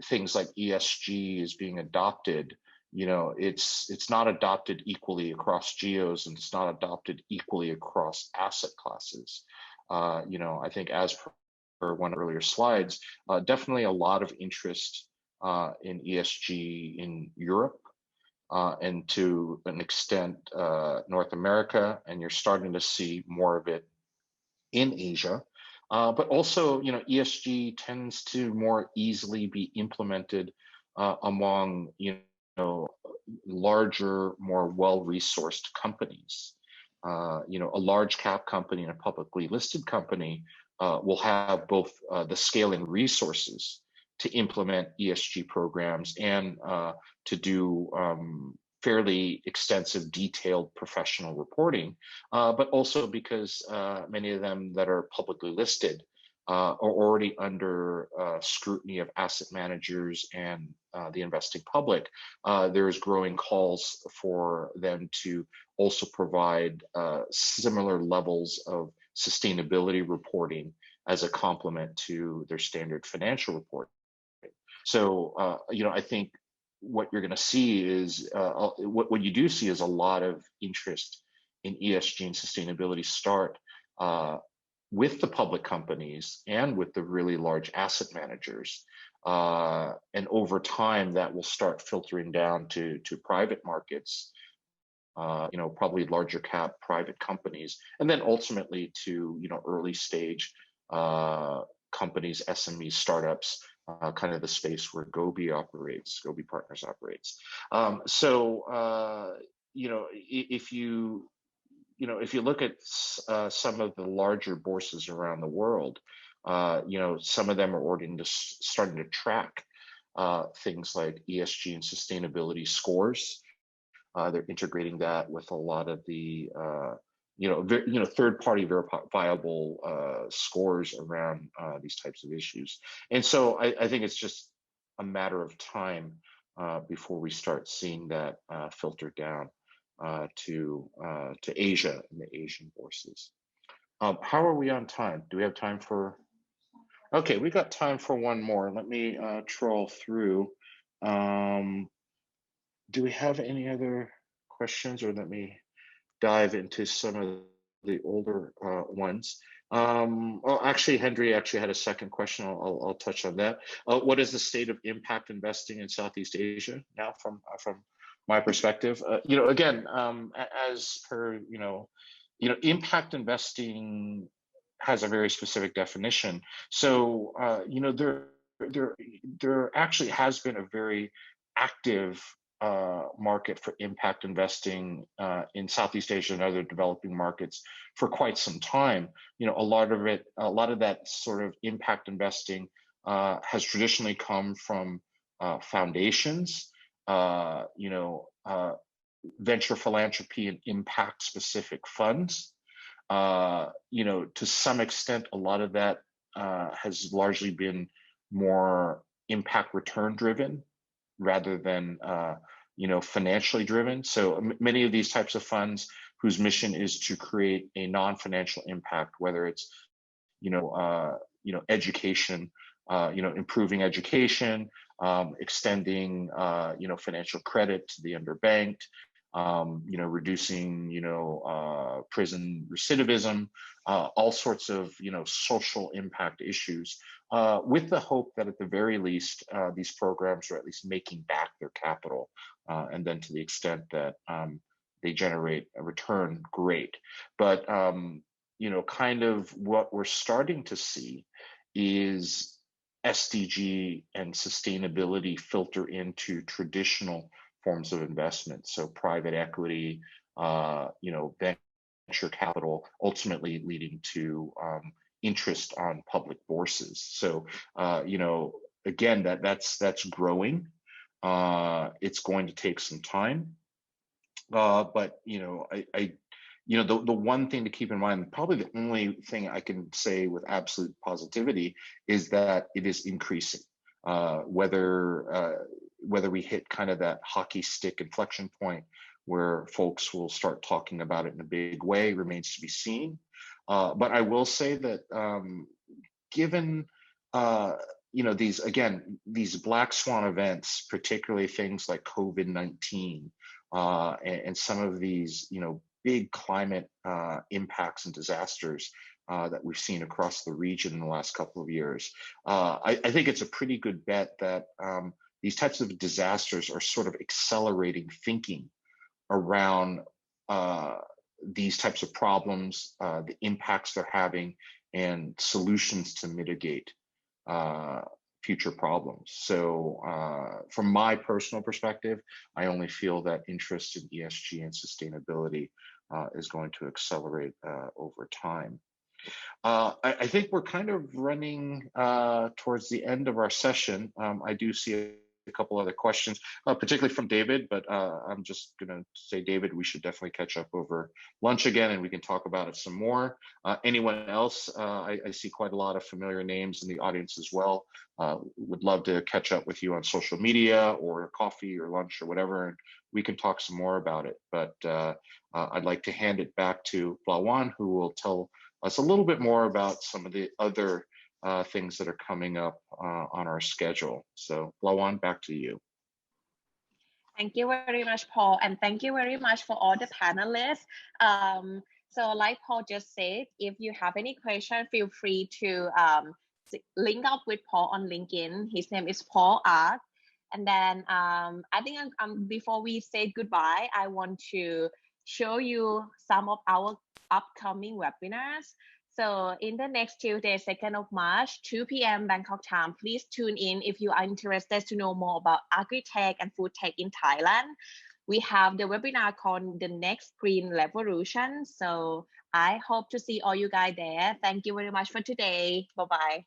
things like ESG is being adopted, it's not adopted equally across geos, and it's not adopted equally across asset classes. I think, as per one of the earlier slides, definitely a lot of interest in ESG in Europe, and to an extent North America, and you're starting to see more of it in Asia. But also, ESG tends to more easily be implemented among, larger, more well-resourced companies. A large cap company and a publicly listed company will have both the scale and resources to implement ESG programs and to do fairly extensive, detailed professional reporting, but also because many of them that are publicly listed are already under scrutiny of asset managers and the investing public, there is growing calls for them to also provide similar levels of sustainability reporting as a complement to their standard financial reporting. So, I think what you're going to see is what you do see is a lot of interest in ESG and sustainability start with the public companies and with the really large asset managers. And over time, that will start filtering down to private markets, probably larger cap private companies, and then ultimately to, early stage companies, SMEs, startups, kind of the space where Gobi Partners operates. If you look at some of the larger bourses around the world, some of them are starting to track things like ESG and sustainability scores. They're integrating that with a lot of the third-party verifiable scores around these types of issues. And so I think it's just a matter of time before we start seeing that filter down to Asia and the Asian bourses. How are we on time? Do we have time for? Okay, we got time for one more. Let me troll through. Do we have any other questions, or let me dive into some of the older ones? Actually, Henry actually had a second question. I'll touch on that. What is the state of impact investing in Southeast Asia now, from my perspective? Again, as per impact investing has a very specific definition. So there actually has been a very active market for impact investing in Southeast Asia and other developing markets for quite some time. A lot of that sort of impact investing has traditionally come from foundations, venture philanthropy and impact specific funds. To some extent, a lot of that has largely been more impact return driven rather than financially driven. So many of these types of funds whose mission is to create a non-financial impact, whether it's education, improving education, extending financial credit to the underbanked, reducing prison recidivism, all sorts of social impact issues, with the hope that at the very least these programs are at least making back their capital, and then to the extent that they generate a return, great. But kind of what we're starting to see is SDG and sustainability filter into traditional forms of investment. So private equity, venture capital, ultimately leading to interest on public bourses. So, again, that's growing. It's going to take some time. But, the one thing to keep in mind, probably the only thing I can say with absolute positivity, is that it is increasing. Whether we hit kind of that hockey stick inflection point where folks will start talking about it in a big way remains to be seen. But I will say that given these black swan events, particularly things like COVID-19 and some of these big climate impacts and disasters that we've seen across the region in the last couple of years, I think it's a pretty good bet that these types of disasters are sort of accelerating thinking around these types of problems, the impacts they're having, and solutions to mitigate future problems. So from my personal perspective, I only feel that interest in ESG and sustainability is going to accelerate over time. I think we're kind of running towards the end of our session. I do see a couple other questions, particularly from David, but I'm just going to say, David, we should definitely catch up over lunch again and we can talk about it some more. Anyone else? I see quite a lot of familiar names in the audience as well. Would love to catch up with you on social media or coffee or lunch or whatever, and we can talk some more about it. But I'd like to hand it back to Blawan, who will tell us a little bit more about some of the other things that are coming up on our schedule. So Blawan, back to you. Thank you very much, Paul, and thank you very much for all the panelists. So like Paul just said, if you have any question, feel free to link up with Paul on LinkedIn. His name is Paul Art. And then I think before we say goodbye, I want to show you some of our upcoming webinars. So in the next Tuesday, 2nd of March, 2 p.m. Bangkok time, please tune in if you are interested to know more about agri-tech and food tech in Thailand. We have the webinar called The Next Green Revolution. So I hope to see all you guys there. Thank you very much for today. Bye-bye.